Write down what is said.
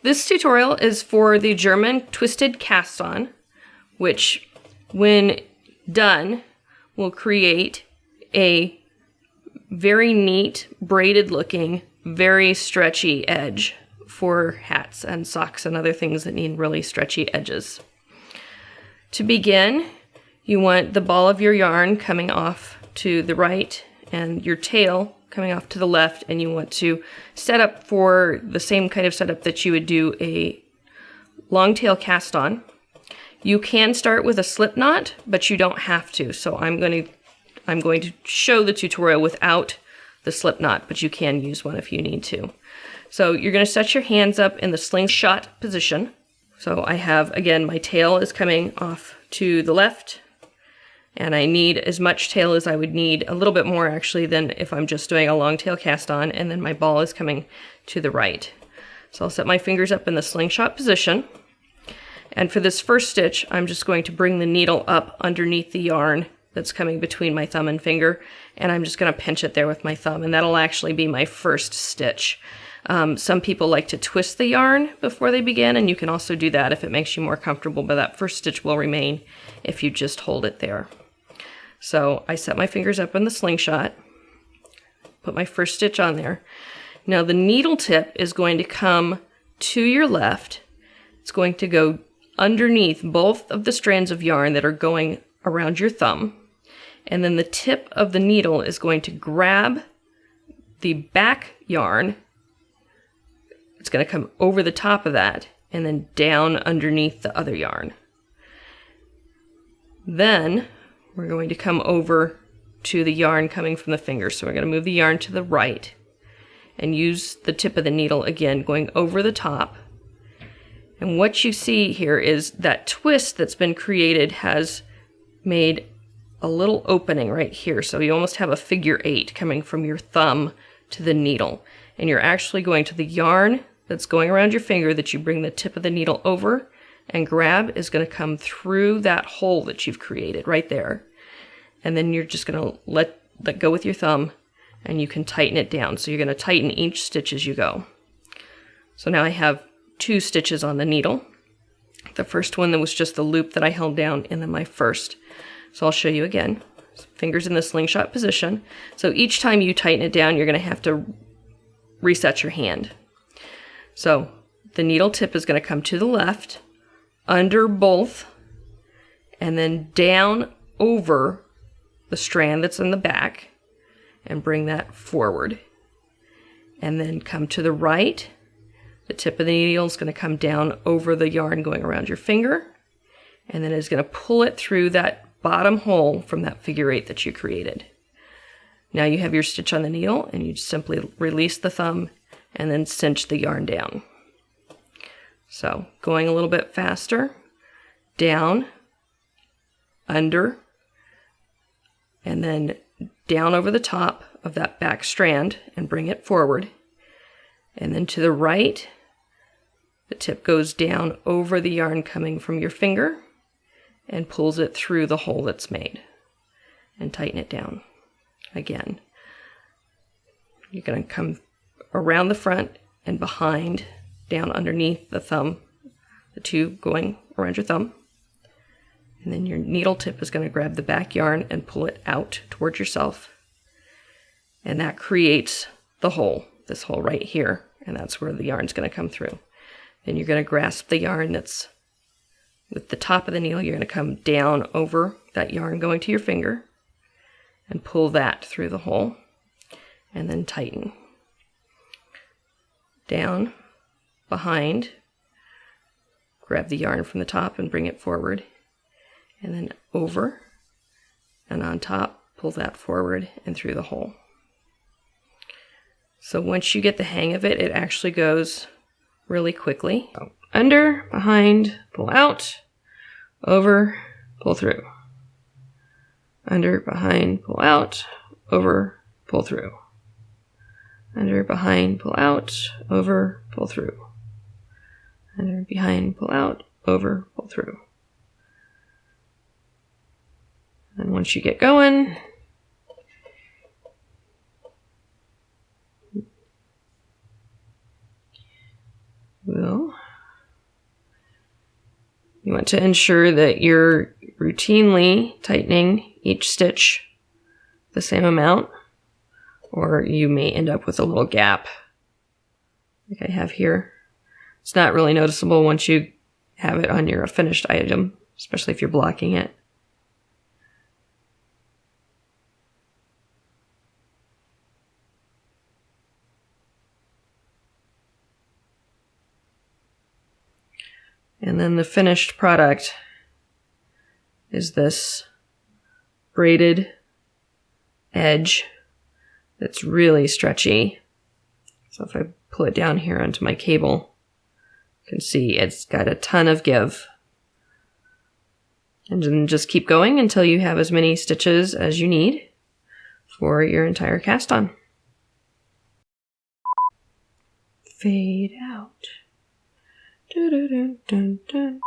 This tutorial is for the German twisted cast on, which when done will create a very neat braided looking, very stretchy edge for hats and socks and other things that need really stretchy edges. To begin, you want the ball of your yarn coming off to the right and your tail coming off to the left, and you want to set up for the same kind of setup that you would do a long tail cast on. You can start with a slip knot, but you don't have to. So I'm going to show the tutorial without the slip knot, but you can use one if you need to. So you're going to set your hands up in the slingshot position. So I have, again, my tail is coming off to the left, and I need as much tail as I would need, a little bit more actually than if I'm just doing a long tail cast on, and then my ball is coming to the right. So I'll set my fingers up in the slingshot position. And for this first stitch, I'm just going to bring the needle up underneath the yarn that's coming between my thumb and finger, and I'm just going to pinch it there with my thumb, and that'll actually be my first stitch. Some people like to twist the yarn before they begin, and you can also do that if it makes you more comfortable, but that first stitch will remain if you just hold it there. So I set my fingers up in the slingshot, put my first stitch on there. Now the needle tip is going to come to your left. It's going to go underneath both of the strands of yarn that are going around your thumb. And then the tip of the needle is going to grab the back yarn. It's going to come over the top of that and then down underneath the other yarn. Then we're going to come over to the yarn coming from the finger. So we're going to move the yarn to the right and use the tip of the needle again, going over the top. And what you see here is that twist that's been created has made a little opening right here. So you almost have a figure 8 coming from your thumb to the needle. And you're actually going to the yarn that's going around your finger that you bring the tip of the needle over and grab is going to come through that hole that you've created right there. And then you're just going to let go with your thumb, and you can tighten it down. So you're going to tighten each stitch as you go. So now I have 2 stitches on the needle. The first one that was just the loop that I held down, and then my first. So I'll show you again. Fingers in the slingshot position. So each time you tighten it down, you're going to have to reset your hand. So the needle tip is going to come to the left, under both, and then down over the strand that's in the back, and bring that forward. And then come to the right. The tip of the needle is going to come down over the yarn going around your finger, and then it's going to pull it through that bottom hole from that figure 8 that you created. Now you have your stitch on the needle, and you simply release the thumb and then cinch the yarn down. So going a little bit faster, down, under, and then down over the top of that back strand and bring it forward. And then to the right, the tip goes down over the yarn coming from your finger and pulls it through the hole that's made, and tighten it down. Again, you're going to come around the front and behind, down underneath the thumb, the 2 going around your thumb. And then your needle tip is going to grab the back yarn and pull it out towards yourself. And that creates the hole, this hole right here. And that's where the yarn's going to come through. Then you're going to grasp the yarn that's with the top of the needle. You're going to come down over that yarn going to your finger and pull that through the hole. And then tighten. Down, behind, grab the yarn from the top and bring it forward. And then over and on top, pull that forward and through the hole. So once you get the hang of it, it actually goes really quickly. Under, behind, pull out, over, pull through. Under, behind, pull out, over, pull through. Under, behind, pull out, over, pull through. Under, behind, pull out, over, pull through. And once you get going, we'll You want to ensure that you're routinely tightening each stitch the same amount, or you may end up with a little gap like I have here. It's not really noticeable once you have it on your finished item, especially if you're blocking it. And then the finished product is this braided edge that's really stretchy. So if I pull it down here onto my cable, you can see it's got a ton of give. And then just keep going until you have as many stitches as you need for your entire cast on. Fade out. Dun, dun, dun, dun.